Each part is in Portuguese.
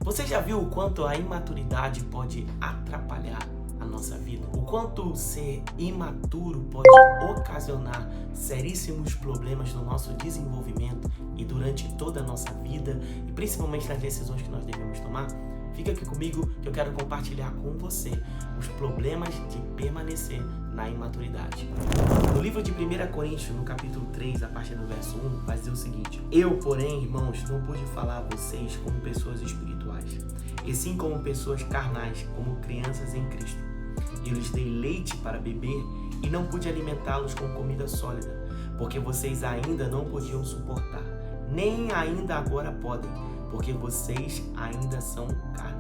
Você já viu o quanto a imaturidade pode atrapalhar a nossa vida? O quanto ser imaturo pode ocasionar seríssimos problemas no nosso desenvolvimento e durante toda a nossa vida, e principalmente nas decisões que nós devemos tomar? Fica aqui comigo que eu quero compartilhar com você os problemas de permanecer na imaturidade. No livro de 1 Coríntios, no capítulo 3, a partir do verso 1, vai dizer o seguinte: Eu, porém, irmãos, não pude falar a vocês como pessoas espirituais, e sim como pessoas carnais, como crianças em Cristo. Eu lhes dei leite para beber e não pude alimentá-los com comida sólida, porque vocês ainda não podiam suportar, nem ainda agora podem, porque vocês ainda são carnais.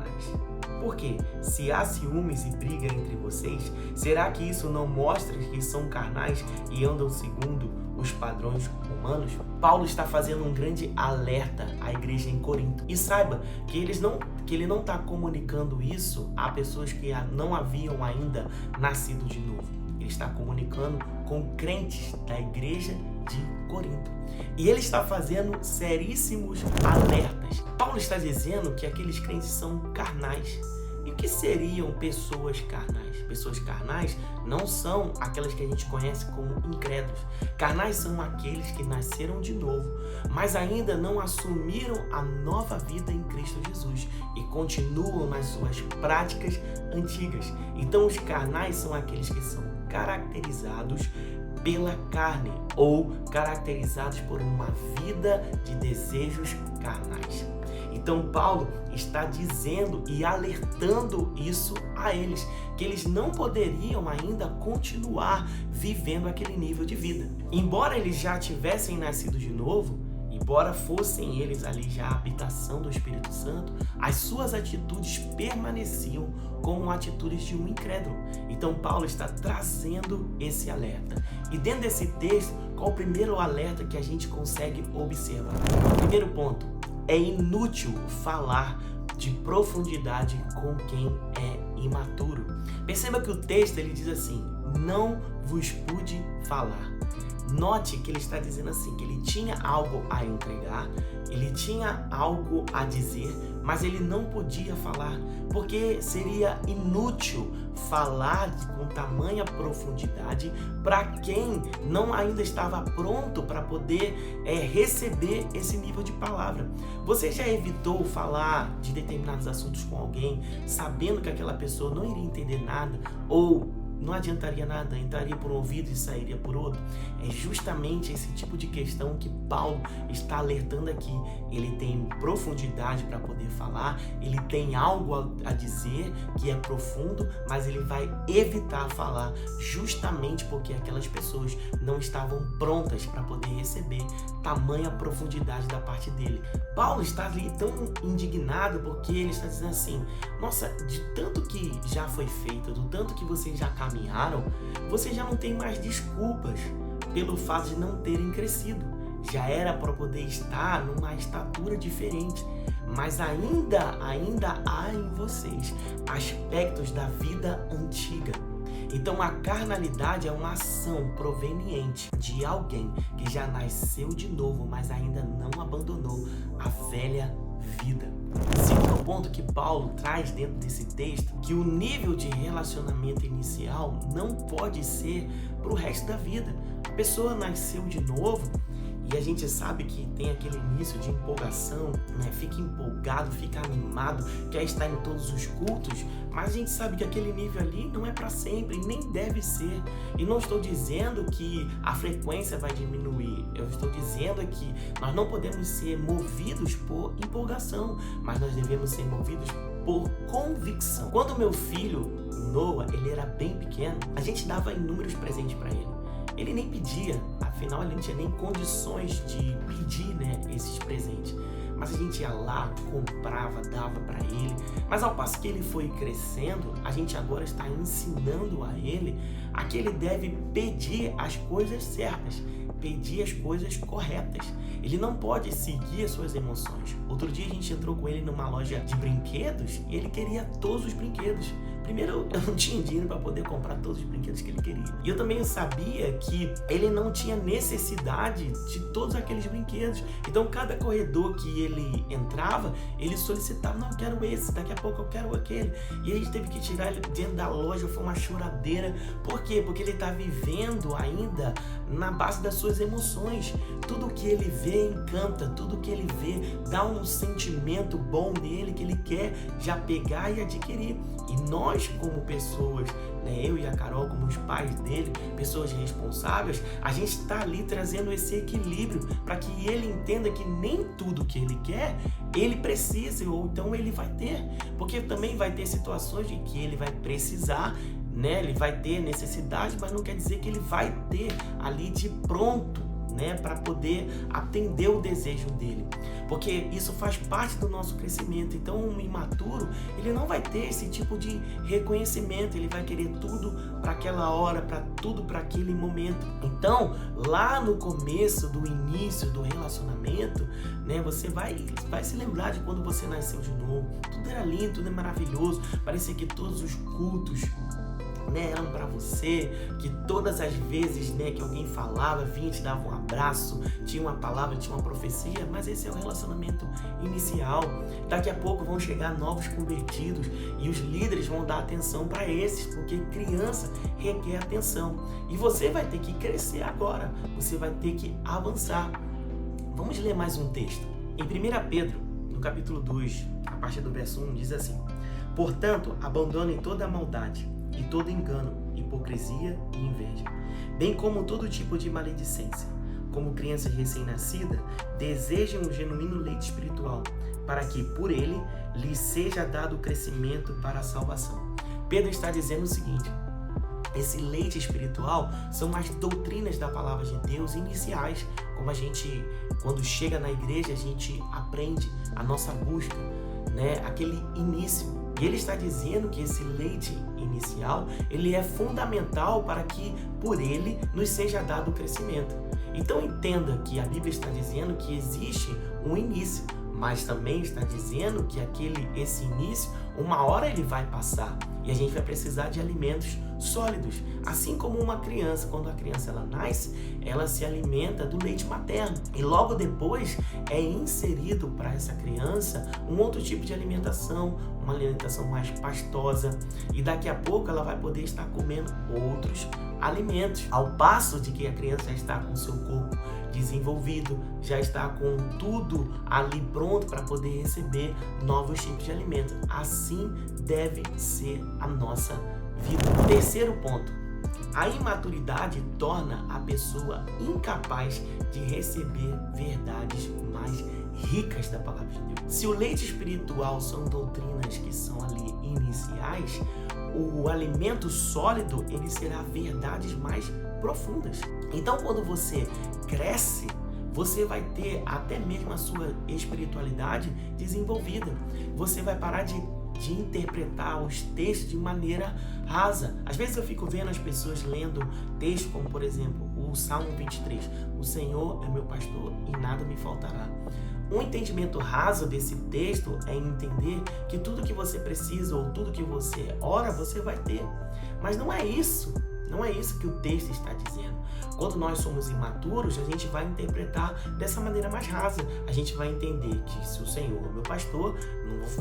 Porque, se há ciúmes e briga entre vocês, será que isso não mostra que são carnais e andam segundo os padrões humanos? Paulo está fazendo um grande alerta à igreja em Corinto. E saiba que ele não está comunicando isso a pessoas que não haviam ainda nascido de novo. Ele está comunicando com crentes da igreja de Corinto. E ele está fazendo seríssimos alertas. Paulo está dizendo que aqueles crentes são carnais. E o que seriam pessoas carnais? Pessoas carnais não são aquelas que a gente conhece como incrédulos. Carnais são aqueles que nasceram de novo, mas ainda não assumiram a nova vida em Cristo Jesus e continuam nas suas práticas antigas. Então os carnais são aqueles que são caracterizados pela carne ou caracterizados por uma vida de desejos carnais. Então Paulo está dizendo e alertando isso a eles, que eles não poderiam ainda continuar vivendo aquele nível de vida. Embora eles já tivessem nascido de novo, embora fossem eles ali já a habitação do Espírito Santo, as suas atitudes permaneciam como atitudes de um incrédulo. Então Paulo está trazendo esse alerta. E dentro desse texto, qual o primeiro alerta que a gente consegue observar? Primeiro ponto, é inútil falar de profundidade com quem é imaturo. Perceba que o texto ele diz assim: não vos pude falar. Note que ele está dizendo assim, que ele tinha algo a entregar, ele tinha algo a dizer, mas ele não podia falar, porque seria inútil falar com tamanha profundidade para quem não ainda estava pronto para poder receber esse nível de palavra. Você já evitou falar de determinados assuntos com alguém, sabendo que aquela pessoa não iria entender nada, ou não adiantaria nada, entraria por um ouvido e sairia por outro? É justamente esse tipo de questão que Paulo está alertando aqui. Ele tem profundidade para poder falar, ele tem algo a dizer que é profundo, mas ele vai evitar falar justamente porque aquelas pessoas não estavam prontas para poder receber tamanha profundidade da parte dele. Paulo está ali tão indignado porque ele está dizendo assim: nossa, de tanto que já foi feito, do tanto que vocês já caminharam, vocês já não têm mais desculpas pelo fato de não terem crescido. Já era para poder estar numa estatura diferente, mas ainda há em vocês aspectos da vida antiga. Então a carnalidade é uma ação proveniente de alguém que já nasceu de novo, mas ainda não abandonou a velha vida. Segundo ponto que Paulo traz dentro desse texto, que o nível de relacionamento inicial não pode ser para o resto da vida. A pessoa nasceu de novo e a gente sabe que tem aquele início de empolgação, né? Fica empolgado, fica animado, quer estar em todos os cultos, mas a gente sabe que aquele nível ali não é para sempre, nem deve ser. E não estou dizendo que a frequência vai diminuir, eu estou dizendo que nós não podemos ser movidos por empolgação, mas nós devemos ser movidos por convicção. Quando meu filho, Noah, ele era bem pequeno, a gente dava inúmeros presentes para ele. Ele nem pedia, afinal ele não tinha nem condições de pedir, esses presentes. Mas a gente ia lá, comprava, dava para ele. Mas ao passo que ele foi crescendo, a gente agora está ensinando a ele a que ele deve pedir as coisas certas, pedir as coisas corretas. Ele não pode seguir as suas emoções. Outro dia a gente entrou com ele numa loja de brinquedos e ele queria todos os brinquedos. Primeiro, eu não tinha dinheiro para poder comprar todos os brinquedos que ele queria. E eu também sabia que ele não tinha necessidade de todos aqueles brinquedos. Então, cada corredor que ele entrava, ele solicitava: não, eu quero esse, daqui a pouco eu quero aquele. E aí a gente teve que tirar ele dentro da loja, foi uma choradeira. Por quê? Porque ele está vivendo ainda na base das suas emoções. Tudo que ele vê encanta, tudo que ele vê dá um sentimento bom nele que ele quer já pegar e adquirir. E nós, como pessoas, né, eu e a Carol, como os pais dele, pessoas responsáveis, a gente está ali trazendo esse equilíbrio para que ele entenda que nem tudo que ele quer, ele precisa, ou então ele vai ter. Porque também vai ter situações de que ele vai precisar, né, ele vai ter necessidade, mas não quer dizer que ele vai ter ali de pronto, né, para poder atender o desejo dele, porque isso faz parte do nosso crescimento. Então, um imaturo, ele não vai ter esse tipo de reconhecimento, ele vai querer tudo para aquela hora, para tudo para aquele momento. Então, lá no começo, do início do relacionamento, né, você vai se lembrar de quando você nasceu de novo. Tudo era lindo, tudo é maravilhoso, parecia que todos os cultos, né, eram para você, que todas as vezes, né, que alguém falava, vinha, te dava um abraço, tinha uma palavra, tinha uma profecia. Mas esse é o relacionamento inicial. Daqui a pouco vão chegar novos convertidos e os líderes vão dar atenção para esses, porque criança requer atenção. E você vai ter que crescer agora, você vai ter que avançar. Vamos ler mais um texto. Em 1 Pedro, no capítulo 2, a partir do verso 1, diz assim: portanto, abandonem toda a maldade e todo engano, hipocrisia e inveja, bem como todo tipo de maledicência. Como crianças recém-nascidas, desejem um genuíno leite espiritual, para que, por ele, lhes seja dado crescimento para a salvação. Pedro está dizendo o seguinte: esse leite espiritual são as doutrinas da palavra de Deus iniciais, como a gente, quando chega na igreja, a gente aprende a nossa busca, né? Aquele início. E ele está dizendo que esse leite inicial, ele é fundamental para que por ele nos seja dado o crescimento. Então entenda que a Bíblia está dizendo que existe um início, mas também está dizendo que esse início, uma hora ele vai passar e a gente vai precisar de alimentos sólidos. Assim como uma criança, quando a criança ela nasce, ela se alimenta do leite materno e logo depois é inserido para essa criança um outro tipo de alimentação, uma alimentação mais pastosa, e daqui a pouco ela vai poder estar comendo outros alimentos, ao passo de que a criança já está com seu corpo desenvolvido, já está com tudo ali pronto para poder receber novos tipos de alimentos. Assim deve ser a nossa vida. Terceiro ponto: a imaturidade torna a pessoa incapaz de receber verdades mais ricas da palavra de Deus. Se o leite espiritual são doutrinas que são ali iniciais, o alimento sólido, ele será verdades mais profundas. Então, quando você cresce, você vai ter até mesmo a sua espiritualidade desenvolvida. Você vai parar de interpretar os textos de maneira rasa. Às vezes eu fico vendo as pessoas lendo textos como, por exemplo, o Salmo 23. O Senhor é meu pastor e nada me faltará. Um entendimento raso desse texto é entender que tudo que você precisa ou tudo que você ora, você vai ter. Mas não é isso. Não é isso que o texto está dizendo. Quando nós somos imaturos, a gente vai interpretar dessa maneira mais rasa. A gente vai entender que se o Senhor é meu pastor,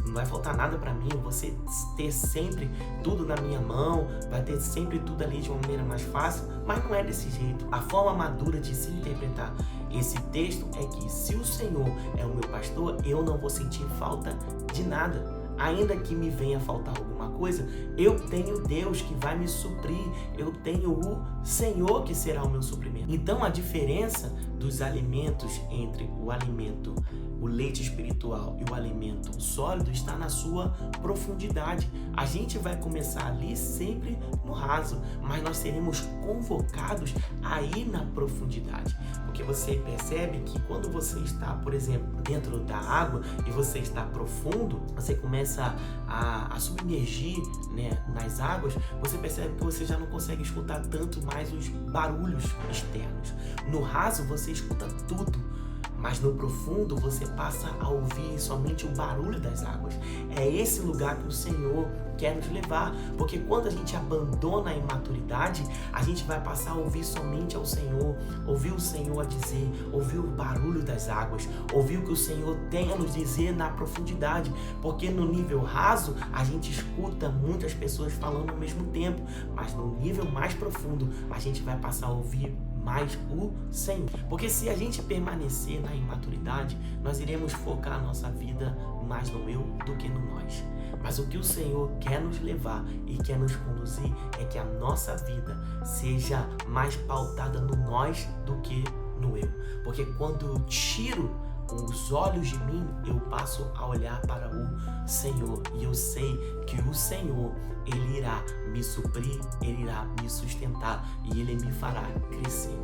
não vai faltar nada para mim, eu vou ter sempre tudo na minha mão, vai ter sempre tudo ali de uma maneira mais fácil, mas não é desse jeito. A forma madura de se interpretar esse texto é que se o Senhor é o meu pastor, eu não vou sentir falta de nada. Ainda que me venha faltar alguma coisa, eu tenho Deus que vai me suprir, eu tenho o Senhor que será o meu suprimento. Então a diferença dos alimentos entre o leite espiritual e o alimento sólido está na sua profundidade. A gente vai começar ali sempre no raso, mas nós seremos convocados a ir na profundidade. porque você percebe que quando você está, por exemplo, dentro da água e você está profundo, você começa a submergir, né, nas águas, você percebe que você já não consegue escutar tanto mais os barulhos externos. No raso você escuta tudo, mas no profundo você passa a ouvir somente o barulho das águas. É esse lugar que o Senhor quer nos levar, porque quando a gente abandona a imaturidade, a gente vai passar a ouvir somente ao Senhor, ouvir o Senhor a dizer, ouvir o barulho das águas, ouvir o que o Senhor tem a nos dizer na profundidade, porque no nível raso a gente escuta muitas pessoas falando ao mesmo tempo, mas no nível mais profundo a gente vai passar a ouvir mais o Senhor. Porque se a gente permanecer na imaturidade, nós iremos focar a nossa vida mais no eu do que no nós. Mas o que o Senhor quer nos levar e quer nos conduzir é que a nossa vida seja mais pautada no nós do que no eu. Porque quando eu tiro os olhos de mim, eu passo a olhar para o Senhor. E eu sei que o Senhor, Ele irá me suprir, Ele irá me sustentar e Ele me fará crescer.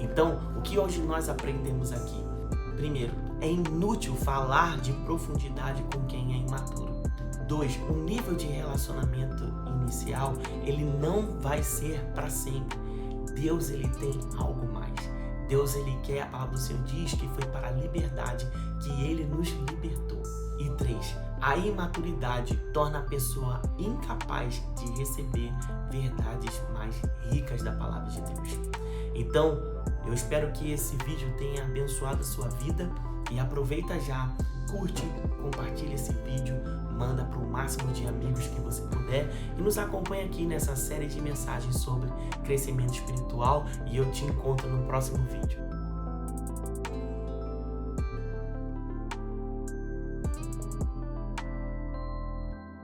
Então, o que hoje nós aprendemos aqui? Primeiro, é inútil falar de profundidade com quem é imaturo. 2, o nível de relacionamento inicial, ele não vai ser para sempre. Deus, ele tem algo mais. Deus, ele quer, a palavra do Senhor diz que foi para a liberdade que ele nos libertou. E 3, a imaturidade torna a pessoa incapaz de receber verdades mais ricas da palavra de Deus. Então, eu espero que esse vídeo tenha abençoado a sua vida e aproveita já, curte, compartilha esse vídeo, manda para o máximo de amigos que você puder e nos acompanha aqui nessa série de mensagens sobre crescimento espiritual e eu te encontro no próximo vídeo.